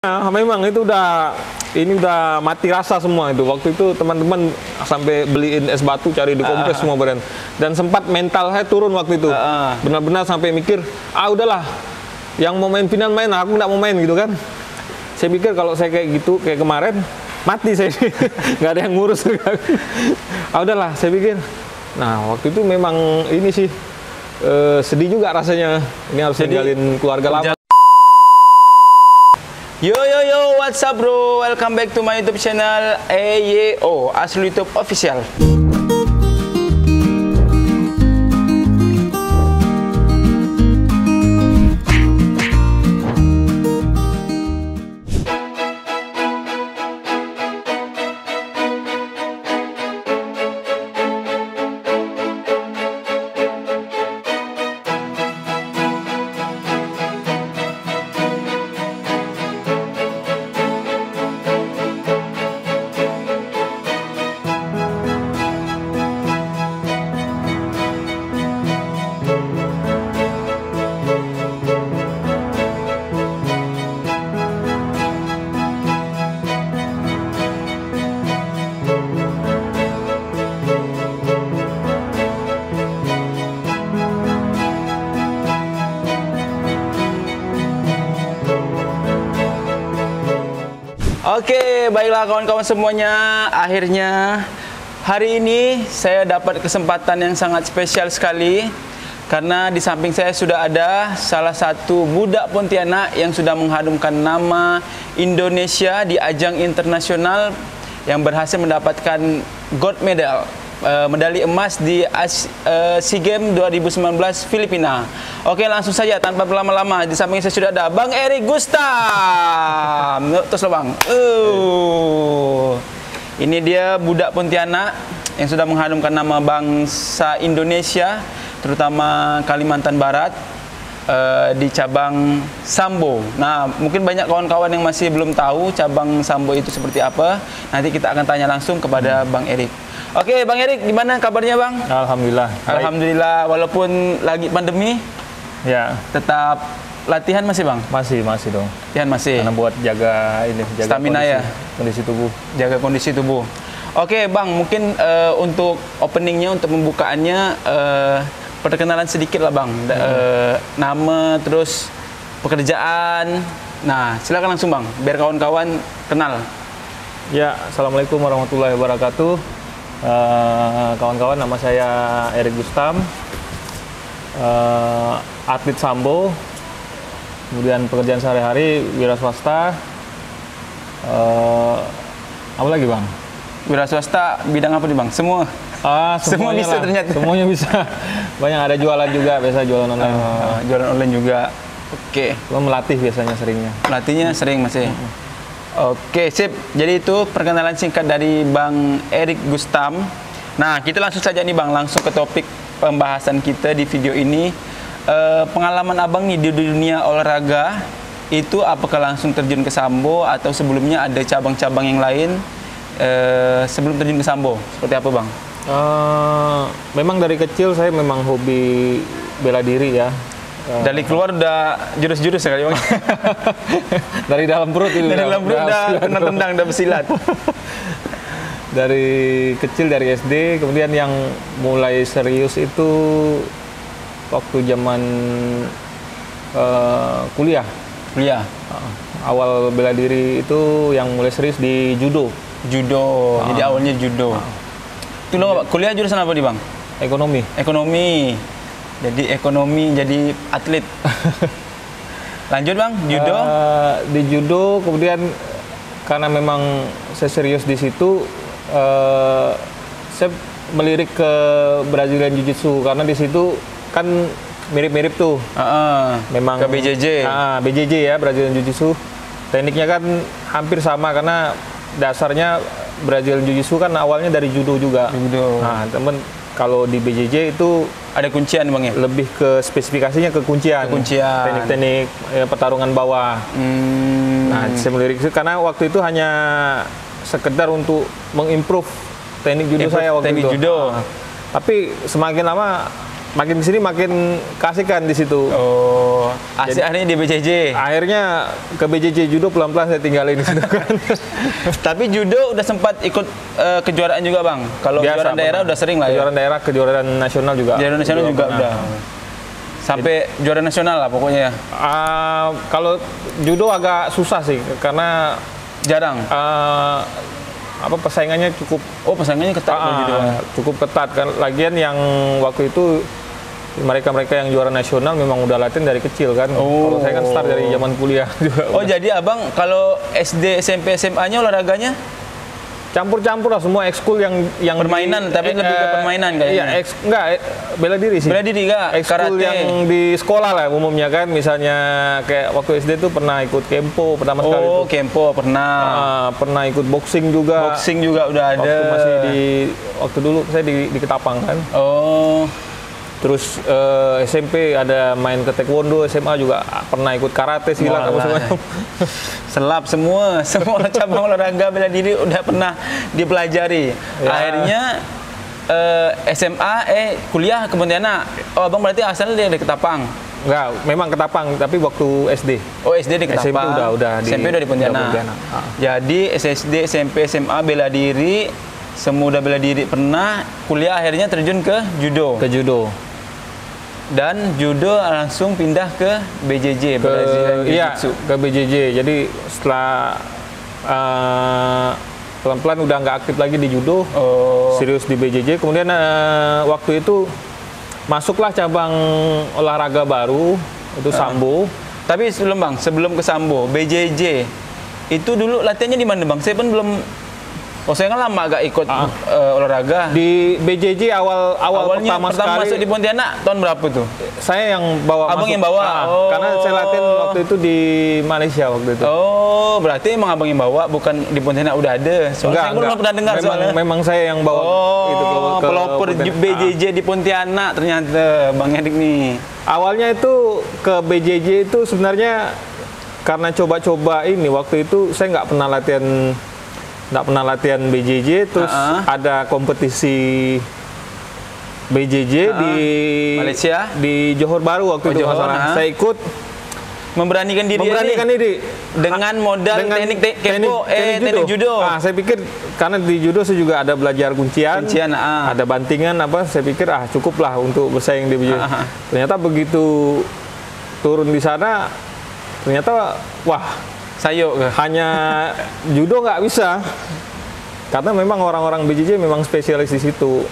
Nah, memang itu udah mati rasa semua itu. Waktu itu teman-teman sampai beliin es batu cari di kompres semua badan. Dan sempat mental saya turun waktu itu. Benar-benar sampai mikir, udahlah, yang mau main final main, aku nggak mau main gitu kan. Saya pikir kalau saya kayak gitu kayak kemarin mati saya, nggak ada yang ngurus. Udahlah, saya pikir. Nah, waktu itu memang ini sih sedih juga rasanya. Ini harus ninggalin keluarga lama. Yo, what's up bro? Welcome back to my YouTube channel AYO, Asli YouTube Official. Oke, baiklah kawan-kawan semuanya. Akhirnya hari ini saya dapat kesempatan yang sangat spesial sekali. Karena di samping saya sudah ada salah satu budak Pontianak yang sudah mengharumkan nama Indonesia di ajang internasional, yang berhasil mendapatkan gold medal, medali emas di SEA Games 2019 Filipina. Oke, langsung saja tanpa berlama-lama, di samping saya sudah ada Bang Erik Gustam. Terus lo Bang. Ini dia budak Pontianak yang sudah mengharumkan nama bangsa Indonesia, terutama Kalimantan Barat, di cabang sambo. Nah, mungkin banyak kawan-kawan yang masih belum tahu cabang sambo itu seperti apa. Nanti kita akan tanya langsung kepada Bang Erik. Oke, Bang Erik, gimana kabarnya Bang? Alhamdulillah. Alhamdulillah, walaupun lagi pandemi, ya, tetap latihan masih Bang? Masih dong. Latihan masih. Karena buat jaga stamina kondisi, ya, kondisi tubuh. Jaga kondisi tubuh. Oke, Bang, mungkin untuk openingnya, untuk pembukaannya, perkenalan sedikit lah Bang. Nama, terus pekerjaan. Nah, silakan langsung Bang, biar kawan-kawan kenal. Ya, assalamualaikum warahmatullahi wabarakatuh. Kawan-kawan, nama saya Erik Gustam, atlet sambo, kemudian pekerjaan sehari-hari wira swasta. Apa lagi Bang? Wira swasta bidang apa nih Bang? Semua. Semua bisa lah. Ternyata. Semuanya bisa. Banyak, ada jualan juga, biasa jualan online. Jualan online juga. Oke. Melatih biasanya seringnya. Melatihnya sering masih. Oke, sip. Jadi itu perkenalan singkat dari Bang Erik Gustam. Nah, kita langsung saja nih Bang, langsung ke topik pembahasan kita di video ini. Pengalaman Abang nih di dunia olahraga itu, apakah langsung terjun ke sambo atau sebelumnya ada cabang-cabang yang lain sebelum terjun ke sambo? Seperti apa Bang? Memang dari kecil saya memang hobi bela diri ya. Dari keluar udah jurus-jurus sekali Bang. Dari dalam perut itu. Dari dalam perut udah kena tendang, udah bersilat. Dari kecil, dari SD, kemudian yang mulai serius itu waktu zaman kuliah. Awal bela diri itu yang mulai serius di judo. Jadi awalnya judo. Itu lo kuliah jurusan apa nih Bang? Ekonomi. Jadi ekonomi, jadi atlet. Lanjut Bang, judo. Di judo, kemudian karena memang saya serius di situ, saya melirik ke Brazilian Jiu-Jitsu, karena di situ kan mirip-mirip tuh. Memang ke BJJ. BJJ ya, Brazilian Jiu-Jitsu. Tekniknya kan hampir sama, karena dasarnya Brazilian Jiu-Jitsu kan awalnya dari judo juga. Nah, temen, kalau di BJJ itu ada kuncian Bang ya? Lebih ke spesifikasinya ke kuncian. Teknik-teknik pertarungan bawah. Nah, saya melirik itu karena waktu itu hanya sekedar untuk mengimprove teknik judo saya waktu itu. Judo. Tapi semakin lama makin di sini makin kasihkan di situ. Oh, akhirnya di BJJ. Akhirnya ke BJJ judo pelan-pelan saya tinggalin di situ kan. Tapi judo udah sempat ikut kejuaraan juga bang. Kalau kejuaraan daerah udah sering lah ya. Kejuaraan daerah, kejuaraan nasional juga. Kejuaraan nasional juga udah. Sampai juara nasional lah pokoknya. Kalau judo agak susah sih karena jarang. Persaingannya cukup. Oh, persaingannya ketat judo. Cukup ketat kan. Lagian yang waktu itu mereka yang juara nasional memang udah latihan dari kecil kan. Kalau saya kan start dari zaman kuliah juga. Oh, jadi abang kalau SD, SMP, SMA-nya olahraganya campur-campur lah, semua ekskul yang permainan, tapi lebih ke permainan kayaknya. Iya, enggak, bela diri sih. Bela diri enggak? Ekskul yang di sekolah lah umumnya kan, misalnya kayak waktu SD tuh pernah ikut kempo pertama sekali. Oh, kempo pernah. Pernah ikut boxing juga. Boxing juga udah ada. Waktu dulu saya di Ketapang kan. Oh. Terus SMP ada main ke taekwondo, SMA juga pernah ikut karate, silat apa semua. Selap semua cabang olahraga bela diri udah pernah dipelajari. Ya. Akhirnya SMA kuliah ke Pontianak. Oh, abang berarti asalnya dari Ketapang. Enggak, memang Ketapang, tapi waktu SD. Oh, SD di Ketapang. SMP udah di Pontianak. Jadi SD, SMP, SMA bela diri, semua udah bela diri pernah. Kuliah akhirnya terjun ke judo. Ke judo. Dan judo langsung pindah ke BJJ, ke BJJ. Jadi setelah pelan-pelan udah nggak aktif lagi di judo, serius di BJJ. Kemudian waktu itu masuklah cabang olahraga baru, itu sambo. Tapi sebelum ke sambo, BJJ itu dulu latihannya di mana bang? Saya pun belum. Saya kan lama agak ikut olahraga. Di BJJ awalnya pertama sekali masuk di Pontianak tahun berapa tuh? Saya yang bawa. Abang yang bawa? Karena saya latihan waktu itu di Malaysia waktu itu. Oh, berarti emang abang yang bawa, bukan di Pontianak udah ada. Soalnya saya belum pernah dengar soalnya. Memang saya yang bawa itu ke pelopor BJJ di Pontianak ternyata Bang Edik nih. Awalnya itu ke BJJ itu sebenarnya karena coba-coba ini, waktu itu saya nggak pernah latihan BJJ, terus ada kompetisi BJJ di Malaysia, di Johor Bahru waktu itu masalah. Saya ikut memberanikan diri dengan modal teknik judo. Saya pikir karena di judo saya juga ada belajar kuncian, ada bantingan saya pikir cukup lah untuk bersaing di BJJ. Ternyata begitu turun di sana, ternyata sayuk hanya judo nggak bisa, karena memang orang-orang BJJ memang spesialis di situ.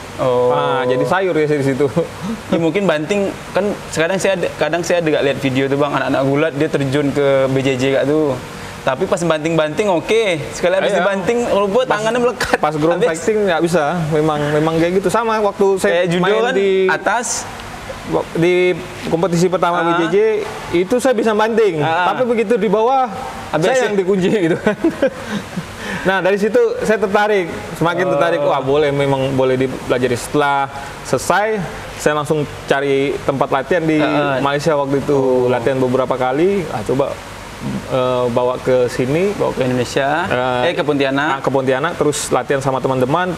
Jadi sayur ya di situ. Ya, mungkin banting kan kadang saya ada lihat video tuh bang, anak-anak gulat dia terjun ke BJJ gak tuh. Tapi pas banting-banting sekali habis dibanting rumput tangannya melekat. Pas ground fighting nggak bisa, memang kayak gitu. Sama waktu saya judo main kan di atas. Di kompetisi pertama BJJ itu saya bisa banting, tapi begitu di bawah saya yang dikunci gitu. Nah dari situ saya semakin tertarik. Memang boleh dipelajari. Setelah selesai saya langsung cari tempat latihan di Malaysia waktu itu. Latihan beberapa kali, coba bawa ke sini, bawa ke Indonesia, ke Pontianak. Ke Pontianak, terus latihan sama teman-teman.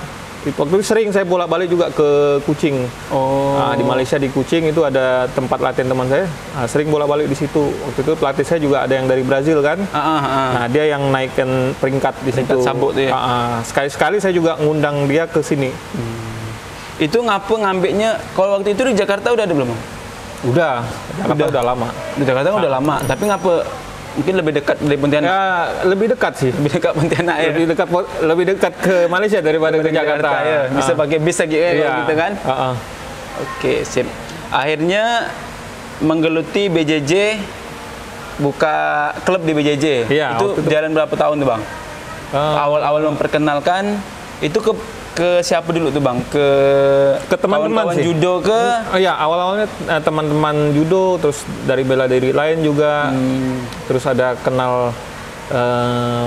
Waktu itu sering saya bolak-balik juga ke Kuching. Di Malaysia di Kuching itu ada tempat latihan teman saya. Sering bolak-balik di situ. Waktu itu pelatih saya juga ada yang dari Brazil kan. Nah dia yang naikkan peringkat di situ. Sabuk tuh ya. Sekali-sekali saya juga ngundang dia ke sini. Itu ngambilnya? Kalau waktu itu di Jakarta udah ada belum? Udah lama. Di Jakarta udah lama. Tapi ngapa? Mungkin lebih dekat dari Pontianak. Ya, lebih dekat sih. Lebih dekat Pontianak ya. Lebih dekat ke Malaysia daripada ke Jakarta. Ya. Bisa pakai bis lagi gitu kan. Oke, sip. Akhirnya menggeluti BJJ, buka klub di BJJ. Ya, itu jalan berapa tahun tuh, Bang? Awal-awal memperkenalkan itu ke siapa dulu tuh Bang? Ke teman-teman judo ke? Awal-awalnya teman-teman judo, terus dari bela diri lain juga. Terus ada kenal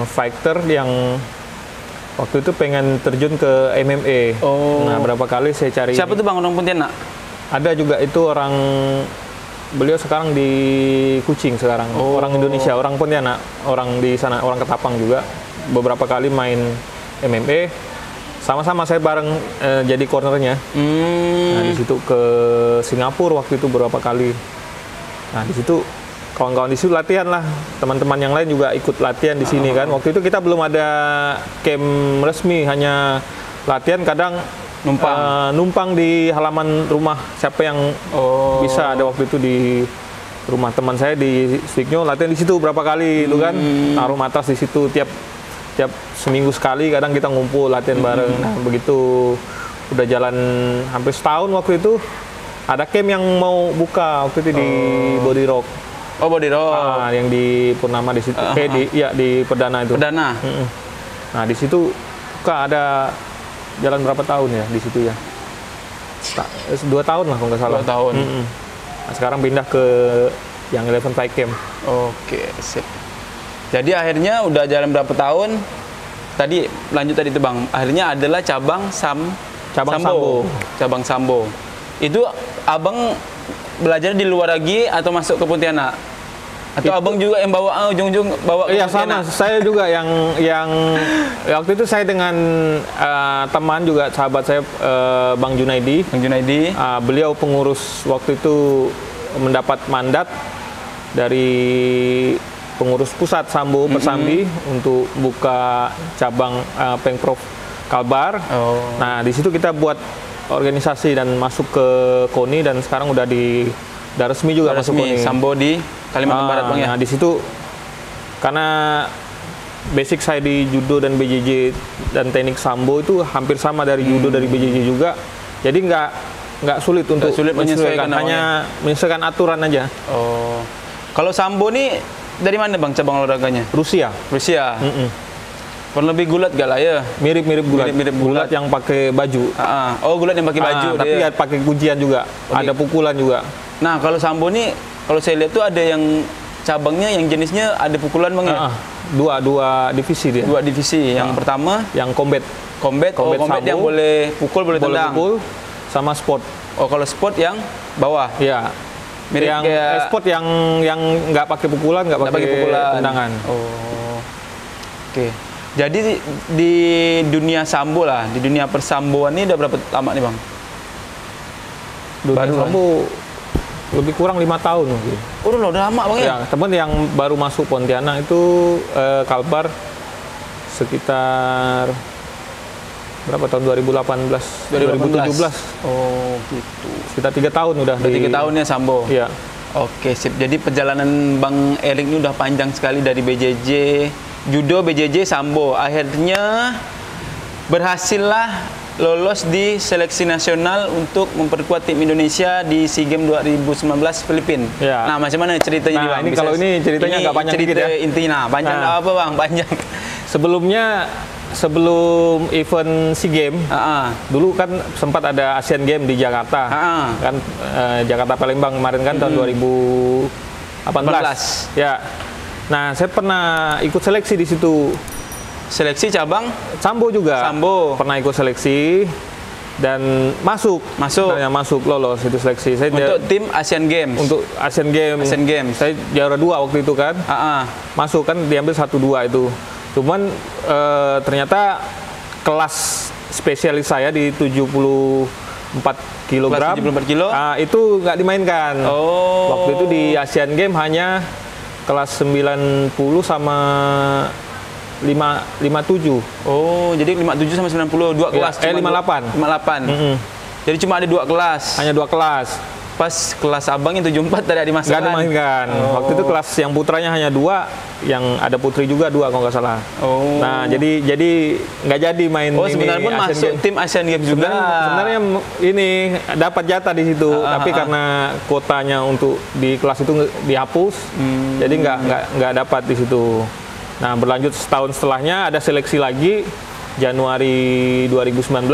fighter yang waktu itu pengen terjun ke MMA. Nah, berapa kali saya cari. Siapa tuh Bang, orang Pontianak? Ada juga itu beliau sekarang di Kuching sekarang. Orang Indonesia, orang Pontianak, orang di sana, orang Ketapang juga. Beberapa kali main MMA. Sama-sama saya bareng jadi cornernya. Nah, di situ ke Singapura waktu itu beberapa kali. Nah, di situ kawan-kawan di situ latihan lah. Teman-teman yang lain juga ikut latihan di sini kan. Waktu itu kita belum ada camp resmi, hanya latihan kadang numpang di halaman rumah siapa yang bisa. Ada waktu itu di rumah teman saya di Stigno, latihan di situ berapa kali itu kan. Taruh matras di situ tiap seminggu sekali, kadang kita ngumpul latihan bareng. Nah, begitu udah jalan hampir setahun waktu itu, ada camp yang mau buka waktu itu di Body Rock. Oh, Body Rock. Yang di Purnama di situ. Di Perdana itu. Perdana. Nah, di situ ada jalan berapa tahun ya di situ ya? 2 tahun lah kalau nggak salah. 2 tahun. Nah, sekarang pindah ke yang 11 Fight Camp. Oke, sip. Jadi akhirnya udah jalan berapa tahun? Tadi lanjut tadi tuh Bang. Akhirnya adalah cabang Sambo. Cabang Sambo. Itu Abang belajar di luar lagi atau masuk ke Pontianak? Atau Abang juga yang bawa ujung-ujung bawa ke Pontianak? Sama. Saya juga yang waktu itu saya dengan teman juga sahabat saya Bang Junaidi. Beliau pengurus waktu itu mendapat mandat dari pengurus pusat Sambo Persambi untuk buka cabang Pengprov Kalbar. Nah, di situ kita buat organisasi dan masuk ke KONI, dan sekarang udah resmi juga masuk KONI. Sambo di Kalimantan Barat Bang ya. Nah, di situ karena basic saya di judo dan BJJ dan teknik Sambo itu hampir sama dari judo dari BJJ juga. Jadi nggak sulit untuk menyesuaikan, hanya menyesuaikan aturan aja. Kalau Sambo nih dari mana Bang cabang olahraganya? Rusia. Kurang lebih gulat gak lah ya? Mirip gulat yang pakai baju. Gulat yang pakai baju. Tapi ya pakai kuncian juga. Ada pukulan juga. Nah, kalau Sambo nih, kalau saya lihat tuh ada yang cabangnya yang jenisnya ada pukulan Bang ya? Dua divisi dia. 2 divisi. Yang pertama yang combat yang boleh pukul, boleh tendang. Sama sport. Kalau sport yang bawah. Iya. Mirip yang sport yang nggak pakai pukulan, nggak pakai tendangan. Oke. Jadi di dunia Sambo lah, di dunia persamboan ini udah berapa lama nih Bang? Dunia Sambo lebih kurang 5 tahun mungkin. Udah lama Bang ya? Teman yang baru masuk Pontianak itu Kalbar sekitar berapa tahun 2018, 2017. Gitu. Sekitar 3 tahun udah. 3 tahun ya Sambo. Iya. Oke, sip. Jadi perjalanan Bang Erik ini udah panjang sekali dari BJJ, judo, BJJ, Sambo. Akhirnya berhasillah lolos di seleksi nasional untuk memperkuat tim Indonesia di SEA Games 2019 Filipina. Ya. Nah, macam mana ceritanya Bang? Ini kalau ini ceritanya nggak panjang cerita ya. intinya. Panjang apa Bang? Panjang. Sebelum event SEA Games, dulu kan sempat ada Asian Games di Jakarta, kan Jakarta Palembang kemarin kan tahun 2018. Ya. Nah, saya pernah ikut seleksi di situ. Seleksi cabang Sambo juga. Sambo. Pernah ikut seleksi dan masuk. Lolos itu seleksi. Saya untuk tim Asian Games. Untuk Asian Games. Saya juara 2 waktu itu kan. Masuk kan diambil 1-2 itu. Cuman ternyata kelas spesialis saya di 74 kilogram. 74 kilo. Itu nggak dimainkan. Waktu itu di Asian Games hanya kelas 90 sama 57. Jadi 57 sama 90 2 kelas. 58. 58. Jadi cuma ada 2 kelas. Hanya 2 kelas. Pas kelas abang yang 74 tadi dimasukkan. Nggak dimainkan. Waktu itu kelas yang putranya hanya 2, yang ada putri juga 2 kalau nggak salah. Nah, jadi nggak jadi main ini. Sebenarnya pun masuk tim Asian Games juga. Sebenarnya ini dapat jatah di situ, tapi karena kuotanya untuk di kelas itu dihapus, jadi nggak dapat di situ. Nah, berlanjut setahun setelahnya ada seleksi lagi. Januari 2019.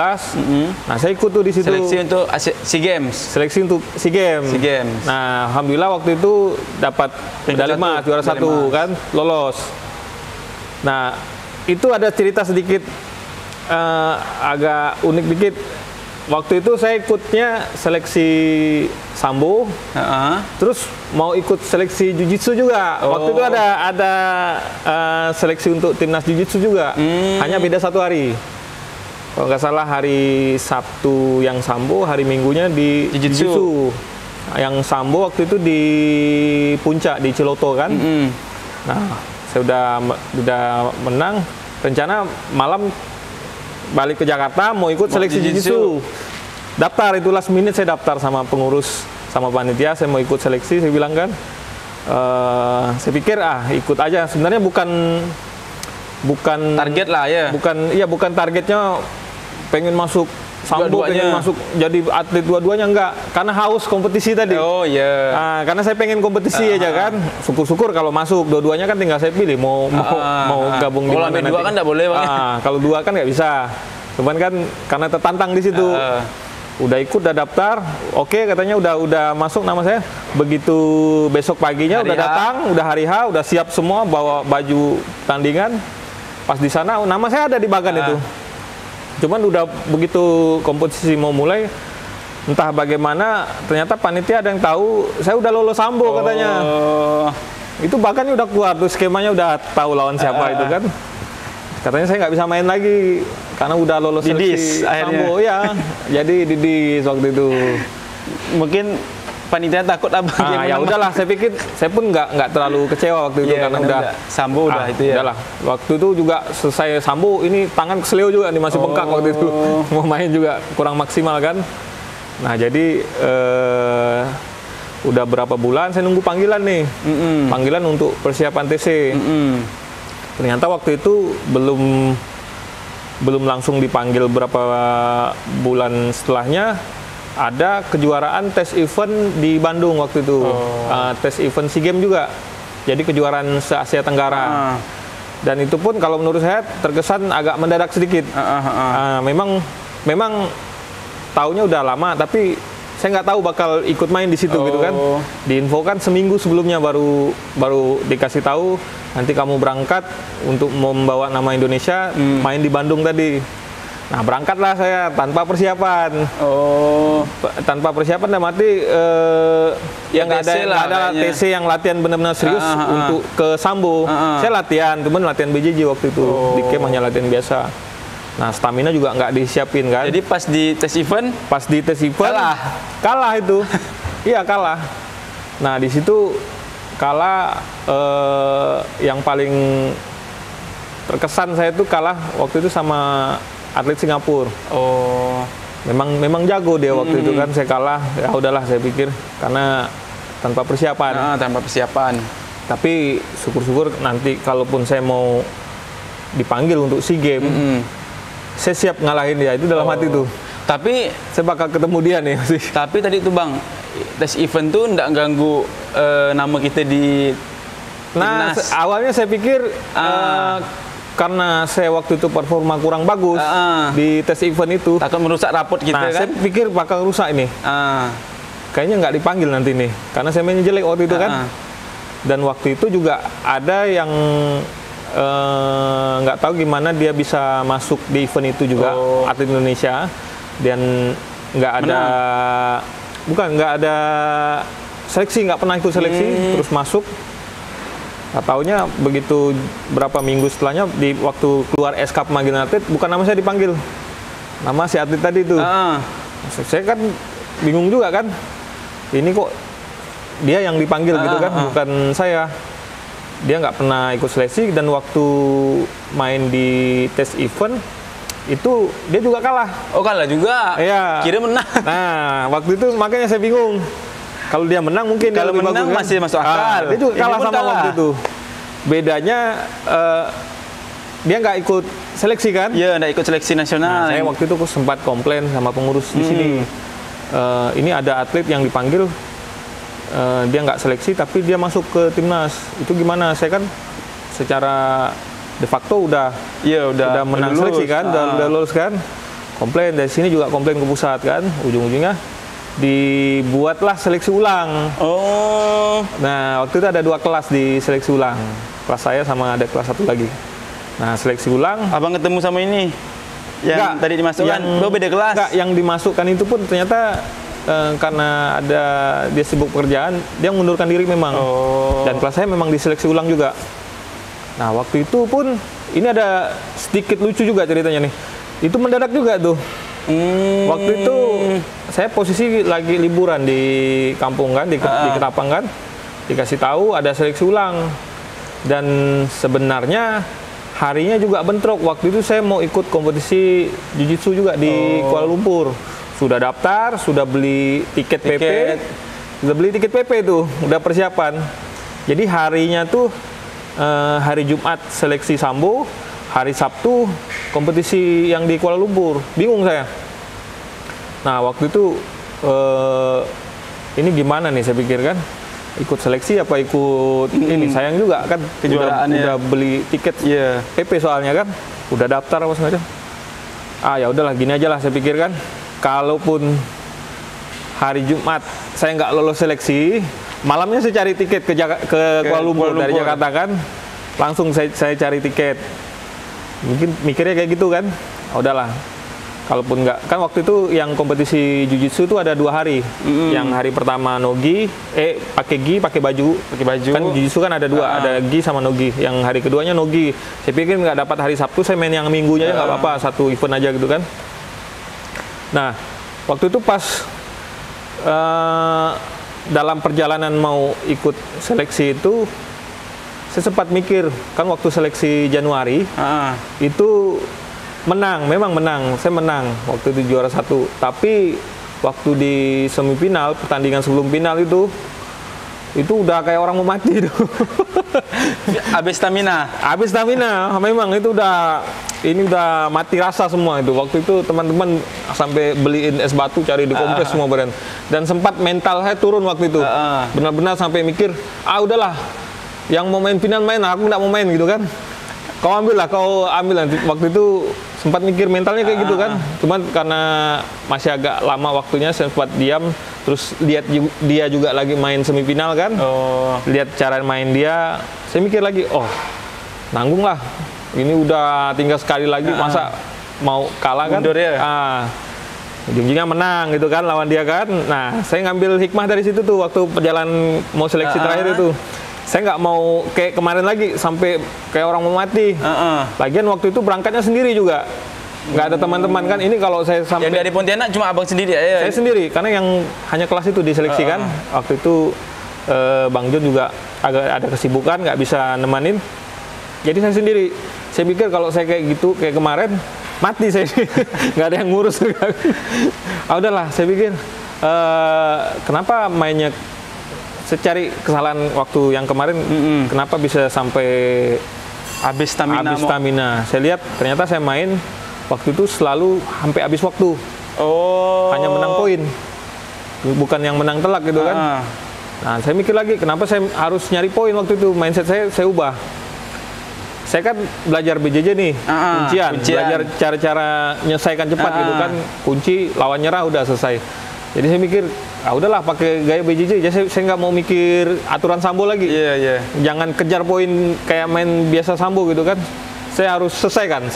Nah, saya ikut tuh di situ. Seleksi untuk SEA Games. Seleksi untuk SEA Games. Nah, alhamdulillah waktu itu dapat medali emas, juara 1 kan, lolos. Nah, itu ada cerita sedikit agak unik dikit. Waktu itu saya ikutnya seleksi Sambo, terus mau ikut seleksi Jiu-Jitsu juga. Waktu itu ada seleksi untuk timnas Jiu-Jitsu juga, hanya beda 1 hari. Kalau nggak salah hari Sabtu yang sambo, hari Minggunya di Jiu-Jitsu. Yang sambo waktu itu di Puncak, di Ciloto kan. Nah, saya udah menang. Rencana malam balik ke Jakarta mau ikut seleksi Jiu-Jitsu. Daftar, itu last minute saya daftar sama pengurus, sama panitia, saya mau ikut seleksi. Saya bilang kan, saya pikir ikut aja. Sebenarnya bukan target lah ya. Bukan targetnya pengen masuk sambo, pengen masuk jadi atlet dua-duanya, enggak. Karena haus kompetisi tadi. Oh iya. Nah, karena saya pengen kompetisi aja kan. Syukur-syukur kalau masuk dua-duanya kan, tinggal saya pilih mau gabung di mana nanti. Kalau dua kan nggak boleh, Bang. Kalau dua kan nggak bisa. Cuman kan karena tertantang di situ. Udah ikut, udah daftar, oke, katanya udah masuk nama saya. Begitu besok paginya udah datang, udah hari H, udah siap semua, bawa baju tandingan. Pas di sana nama saya ada di Bagan itu. Cuman udah begitu kompetisi mau mulai, entah bagaimana ternyata panitia ada yang tahu saya udah lolos sambo katanya. Itu bahkan udah keluar tuh skemanya, udah tahu lawan siapa itu kan. Katanya saya nggak bisa main lagi karena udah lolos seleksi sambo ya. Jadi didis waktu itu. Mungkin panitia takut abang. Ya udahlah, saya pikir saya pun nggak terlalu kecewa waktu itu karena udah sambo udah itu ya. Udahlah. Waktu itu juga selesai sambo, ini tangan kesleo juga nih, masih bengkak waktu itu. Mau main juga kurang maksimal kan. Nah, jadi udah berapa bulan saya nunggu panggilan nih. Panggilan untuk persiapan TC. Ternyata waktu itu belum langsung dipanggil, berapa bulan setelahnya ada kejuaraan tes event di Bandung waktu itu. Tes event SEA Games juga. Jadi kejuaraan se-Asia Tenggara. Dan itu pun kalau menurut saya terkesan agak mendadak sedikit. Memang taunya udah lama, tapi saya nggak tahu bakal ikut main di situ gitu kan. Diinfokan seminggu sebelumnya baru dikasih tahu, nanti kamu berangkat untuk membawa nama Indonesia, main di Bandung tadi. Nah, berangkatlah saya tanpa persiapan. Tanpa persiapan dan mati yang nggak ada TC yang latihan benar-benar serius untuk ke sambo. Saya latihan, cuman latihan BJJ waktu itu. Di camp hanya latihan biasa. Nah, stamina juga nggak disiapin kan. Jadi pas di tes event kalah itu. Iya, kalah. Nah, di situ kalah. Yang paling terkesan saya itu kalah waktu itu sama atlet Singapura. Memang jago dia waktu itu kan. Saya kalah, ya udahlah, saya pikir karena tanpa persiapan. Tapi syukur-syukur nanti kalaupun saya mau dipanggil untuk SEA Games, saya siap ngalahin dia, itu dalam hati tuh. Tapi saya bakal ketemu dia nih. Tapi tadi tuh Bang, tes event tuh nggak ganggu nama kita di timnas. Awalnya saya pikir karena saya waktu itu performa kurang bagus di tes event itu, takut merusak raport kita kan. Saya pikir bakal rusak ini. Kayaknya nggak dipanggil nanti nih, karena saya mainnya jelek waktu itu kan. Dan waktu itu juga ada yang nggak tahu gimana dia bisa masuk di event itu juga, atlet Indonesia, dan nggak ada seleksi, nggak pernah ikut seleksi, terus masuk. Taunya begitu berapa minggu setelahnya, di waktu keluar SK pemanggilan atlet, bukan nama saya dipanggil, nama si atlet tadi itu. Saya kan bingung juga kan, ini kok dia yang dipanggil gitu kan, bukan saya. Dia nggak pernah ikut seleksi, dan waktu main di tes event itu dia juga kalah. Kalah juga? Iya. Kira menang. Nah, waktu itu makanya saya bingung. Kalau dia menang mungkin kalau dia lebih menang bagus, masih masuk akal. Dia juga kalah sama waktu itu. Bedanya dia nggak ikut seleksi kan? Iya, nggak ikut seleksi nasional. Saya waktu itu sempat komplain sama pengurus di sini. Ini ada atlet yang dipanggil, dia nggak seleksi tapi dia masuk ke timnas. Itu gimana? Saya kan secara de facto udah menang seleksi kan, udah lulus kan. Komplain dari sini juga, komplain ke pusat kan. Ujung-ujungnya dibuatlah seleksi ulang. Nah, waktu itu ada 2 kelas di seleksi ulang. Kelas saya sama ada kelas 1 lagi. Nah, seleksi ulang. Abang ketemu sama ini yang tadi dimasukkan? Beda kelas? Enggak, yang dimasukkan itu pun ternyata karena dia sibuk pekerjaan, dia mengundurkan diri memang. Dan kelas saya memang diseleksi ulang juga. Nah, waktu itu pun ini ada sedikit lucu juga ceritanya nih. Itu mendadak juga tuh. Waktu itu saya posisi lagi liburan di kampung kan, di Ketapang kan. Dikasih tahu ada seleksi ulang. Dan sebenarnya harinya juga bentrok. Waktu itu saya mau ikut kompetisi Jiu-Jitsu juga di Kuala Lumpur. Sudah daftar, sudah beli tiket PP. Udah beli tiket PP tuh, udah persiapan. Jadi harinya tuh hari Jumat seleksi sambo, hari Sabtu kompetisi yang di Kuala Lumpur. Bingung saya. Nah waktu itu ini gimana nih saya pikir kan, ikut seleksi apa ikut ini, sayang juga kan kejuaraannya. Udah beli tiket PP soalnya kan, udah daftar apa sengaja. Ya udahlah gini aja lah saya pikir kan, kalaupun hari Jumat saya nggak lolos seleksi, malamnya saya cari tiket ke Kuala Lumpur dari Jakarta kan, langsung saya cari tiket. Mungkin mikirnya kayak gitu kan, udahlah. Kalaupun nggak, kan waktu itu yang kompetisi Jiu-Jitsu itu ada 2 hari. Yang hari pertama nogi, pakai gi, pakai baju. Kan Jiu-Jitsu kan ada 2, ada gi sama nogi. Yang hari keduanya nogi. Saya pikir nggak dapat hari Sabtu, saya main yang minggunya aja nggak apa-apa, 1 event aja gitu kan. Nah, waktu itu pas dalam perjalanan mau ikut seleksi itu, saya sempat mikir, kan waktu seleksi Januari itu memang menang, saya menang waktu itu juara 1. Tapi waktu di semifinal, pertandingan sebelum final itu udah kayak orang mau mati itu. Habis stamina. Memang itu udah mati rasa semua itu. Waktu itu teman-teman sampai beliin es batu, cari di kompres semua badan. Dan sempat mental saya turun waktu itu. Benar-benar sampai mikir, udahlah, yang mau main final main, aku nggak mau main gitu kan. Kau ambil nanti. Waktu itu sempat mikir mentalnya kayak gitu kan. Cuman karena masih agak lama waktunya, saya sempat diam. Terus lihat dia juga lagi main semifinal kan. Lihat cara main dia, saya mikir lagi, nanggung lah. Ini udah tinggal sekali lagi, masa mau kalah kan? Mundur ya? Ujung-ujungnya menang gitu kan lawan dia kan. Nah, saya ngambil hikmah dari situ tuh waktu perjalanan mau seleksi terakhir itu. Saya nggak mau kayak kemarin lagi sampai kayak orang mau mati. Lagian waktu itu berangkatnya sendiri juga, nggak ada teman-teman kan. Ini kalau saya sampai yang dari Pontianak cuma abang sendiri ya? Saya sendiri, karena yang hanya kelas itu diseleksi kan. Waktu itu Bang Jun juga agak ada kesibukan, nggak bisa nemanin. Jadi saya sendiri. Saya pikir kalau saya kayak gitu kayak kemarin mati saya, nggak ada yang ngurus. Udahlah, saya pikir kenapa mainnya. Saya cari kesalahan waktu yang kemarin, kenapa bisa sampai habis stamina. Saya lihat ternyata saya main waktu itu selalu sampai habis waktu. Hanya menang poin, bukan yang menang telak gitu kan. Nah, saya mikir lagi, kenapa saya harus nyari poin waktu itu. Mindset saya ubah. Saya kan belajar BJJ nih, kuncian. Belajar cara-cara menyelesaikan cepat gitu kan. Kunci, lawan nyerah, udah selesai. Jadi saya mikir, udahlah pakai gaya BJJ. Jadi saya nggak mau mikir aturan sambo lagi. Jangan kejar poin kayak main biasa sambo gitu kan. Saya harus selesaikan.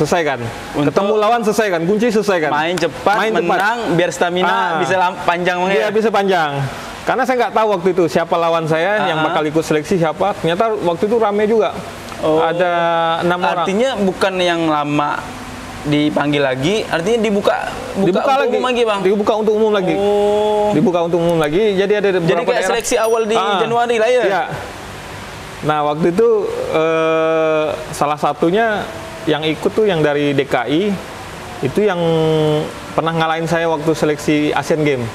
Ketemu lawan selesaikan, kunci selesaikan. Main cepat, menang, biar stamina bisa panjang. Iya, bisa panjang. Karena saya nggak tahu waktu itu siapa lawan saya yang bakal ikut seleksi siapa. Ternyata waktu itu rame juga. Ada 6 orang. Artinya bukan yang lama dipanggil lagi, artinya dibuka untuk lagi. Umum lagi, Bang. Dibuka untuk umum lagi. Dibuka untuk umum lagi. Jadi ada beberapa kayak daerah. Seleksi awal di Januari lah ya. Iya. Nah, waktu itu salah satunya yang ikut tuh yang dari DKI, itu yang pernah ngalahin saya waktu seleksi Asian Games.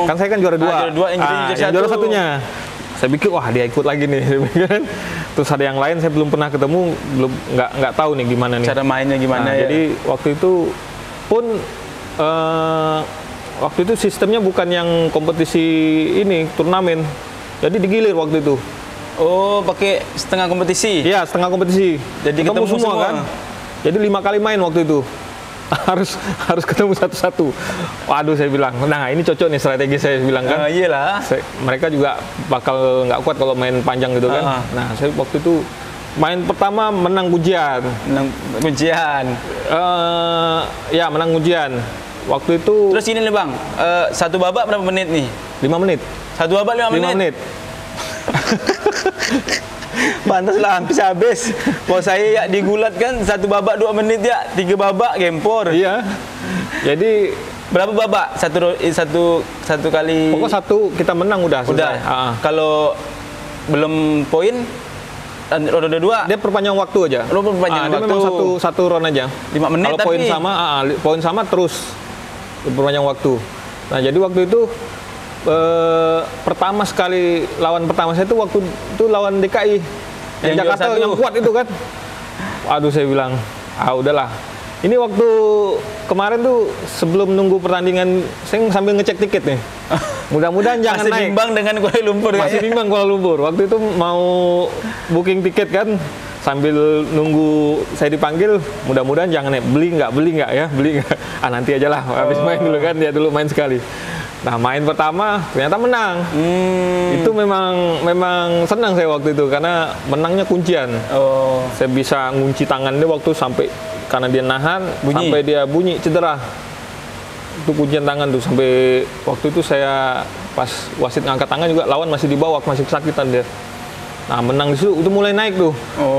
Kan saya kan juara 2. Yang juara satunya. Saya pikir wah dia ikut lagi nih. Terus ada yang lain saya belum pernah ketemu, nggak tahu nih gimana nih. Cara mainnya gimana ya. Jadi waktu itu pun waktu itu sistemnya bukan yang kompetisi ini, turnamen. Jadi digilir waktu itu. Pakai setengah kompetisi? Iya, setengah kompetisi. Jadi ketemu semua kan. Jadi 5 kali main waktu itu. harus ketemu satu-satu. Waduh, saya bilang, nah ini cocok nih strategi saya bilang kan. Iyalah. Mereka juga bakal nggak kuat kalau main panjang gitu kan. Nah, saya waktu itu main pertama menang ujian. Ya, menang ujian. Waktu itu. Terus ini nih Bang, satu babak berapa menit nih? 5 menit. Satu babak 5 menit? 5 menit. Pantaslah habis. Kalau saya ya digulat kan 1 babak 2 menit ya, 3 babak gempor. Iya. Jadi berapa babak? Satu kali. pokok 1 kita menang udah. Udah. Kalau belum poin roda 2 dia perpanjang waktu aja. Perpanjang dia waktu. memang satu round aja. 5 menit. Kalau poin sama, poin sama terus perpanjang waktu. Nah, jadi waktu itu pertama sekali lawan pertama saya itu waktu itu lawan DKI yang Jakarta yang kuat itu kan. Aduh, saya bilang, udahlah. Ini waktu kemarin tuh sebelum nunggu pertandingan saya sambil ngecek tiket nih. Mudah-mudahan jangan naik. Masih bimbang dengan Kuala Lumpur. Masih bimbang Kuala Lumpur. Waktu itu mau booking tiket kan, sambil nunggu saya dipanggil, mudah-mudahan jangan naik. Beli nggak ya, beli nggak. Nanti aja lah, habis main dulu kan, dia dulu main sekali. Nah, main pertama ternyata menang. Itu memang senang saya waktu itu karena menangnya kuncian. Saya bisa ngunci tangannya waktu sampai karena dia nahan sampai dia bunyi cedera. Itu kuncian tangan tuh sampai waktu itu saya pas wasit ngangkat tangan juga lawan masih di bawah, masih kesakitan dia. Nah, menang di situ itu mulai naik tuh.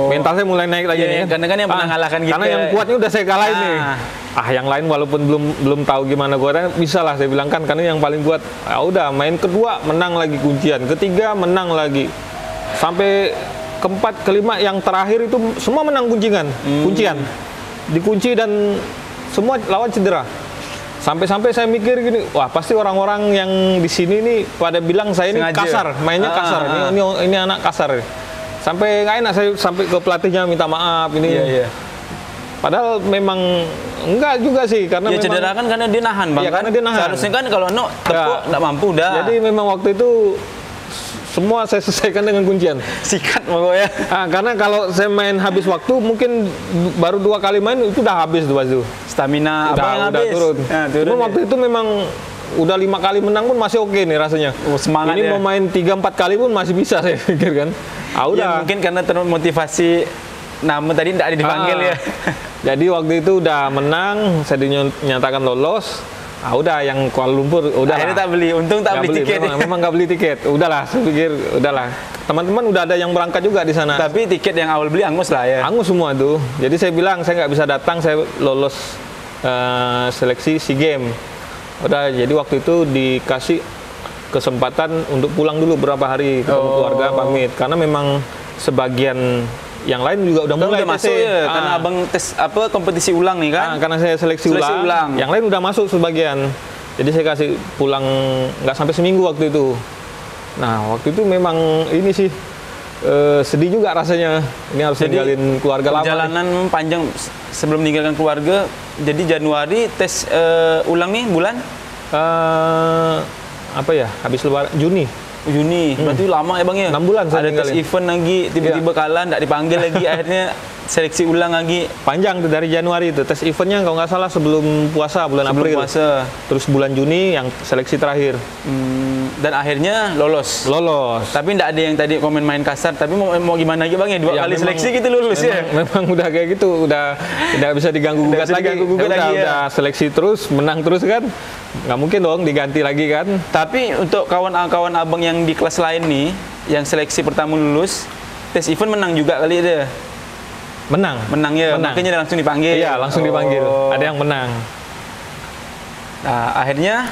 Mental saya mulai naik lagi nih. Karena kan yang pernah ngalahkan kita. Karena yang kuatnya udah saya kalahin nih. Yang lain walaupun belum tahu gimana kuatnya, bisa lah saya bilang kan karena yang paling kuat. Udah main kedua menang lagi kuncian, ketiga menang lagi. Sampai keempat, kelima yang terakhir itu semua menang kuncian. Dikunci dan semua lawan cedera. Sampai-sampai saya mikir gini, wah pasti orang-orang yang di sini nih pada bilang saya ini kasar, mainnya kasar. Ini anak kasar. Sampai nggak enak saya sampai ke pelatihnya minta maaf ini. Iya. Padahal memang enggak juga sih karena dia cedera kan karena dia nahan, Bang. Iya, karena dia nahan. Seharusnya kan kalau tepuk nggak mampu dah. Jadi memang waktu itu semua saya selesaikan dengan kuncian. Sikat pokoknya. Karena kalau saya main habis waktu mungkin baru 2 kali main itu udah habis tuh Bazu. Stamina udah turun. Cuma waktu itu memang udah 5 kali menang pun masih oke nih rasanya. Semangat ini ya. mau main 3-4 kali pun masih bisa saya pikir kan. Udah. Ya, mungkin karena termotivasi namun tadi tidak ada dipanggil ya. Jadi waktu itu udah menang, saya dinyatakan lolos. Udah yang Kuala Lumpur udah. Akhirnya tak beli, untung tak beli tiket. Memang nggak beli tiket. Udahlah, saya pikir udahlah. Teman-teman udah ada yang berangkat juga di sana. Tapi tiket yang awal beli angus lah ya. Angus semua tuh. Jadi saya bilang saya nggak bisa datang, saya lolos seleksi SEA Games. Udah, jadi waktu itu dikasih kesempatan untuk pulang dulu berapa hari ketemu keluarga pamit. Karena memang sebagian yang lain juga udah mulai masuk ya, karena abang tes kompetisi ulang nih kan? Karena saya seleksi ulang. Yang lain udah masuk sebagian. Jadi saya kasih pulang nggak sampai seminggu waktu itu. Nah, waktu itu memang ini sih sedih juga rasanya. Ini harus ninggalin keluarga lama. Perjalanan panjang sebelum meninggalkan keluarga. Jadi Januari tes ulang nih bulan? Habis lebaran Juni. Berarti lama ya Bang ya? 6 bulan saya ada tes event lagi, tiba-tiba kalah, nggak dipanggil lagi, akhirnya seleksi ulang lagi. Panjang tuh dari Januari itu, tes eventnya kalau nggak salah sebelum puasa, bulan April. Terus bulan Juni yang seleksi terakhir. Dan akhirnya lolos. Tapi nggak ada yang tadi komen main kasar, tapi mau gimana lagi Bang ya? 2 kali seleksi gitu lulus ya? Memang udah kayak gitu, udah tidak bisa diganggu-gugat lagi. Udah seleksi terus, menang terus kan. Nggak mungkin dong diganti lagi kan. Tapi untuk kawan-kawan abang yang di kelas lain nih, yang seleksi pertama lulus, tes event menang juga kali dia. Menang ya, makanya langsung dipanggil. Iya, langsung dipanggil. Ada yang menang. Nah, akhirnya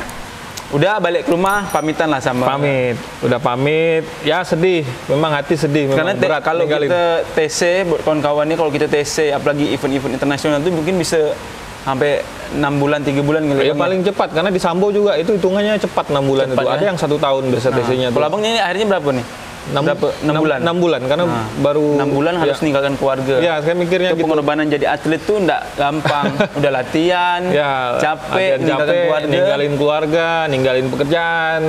udah balik ke rumah, pamitan lah sama. Udah pamit. Ya sedih, memang hati sedih. Karena berat kalau kita TC, buat kawan-kawan ini kalau kita TC, apalagi event-event internasional itu mungkin bisa sampai 6 bulan, 3 bulan ya paling cepat karena di Sambo juga itu hitungannya cepat 6 bulan cepat, itu. Ya? Ada yang 1 tahun biasa TC-nya. Kalau abangnya ini akhirnya berapa nih? 6 bulan. 6 bulan karena baru 6 bulan harus meninggalkan keluarga. Ya, saya mikirnya gitu. Pengorbanan jadi atlet tuh enggak gampang. Udah latihan, capek, ninggalin keluarga, ninggalin pekerjaan.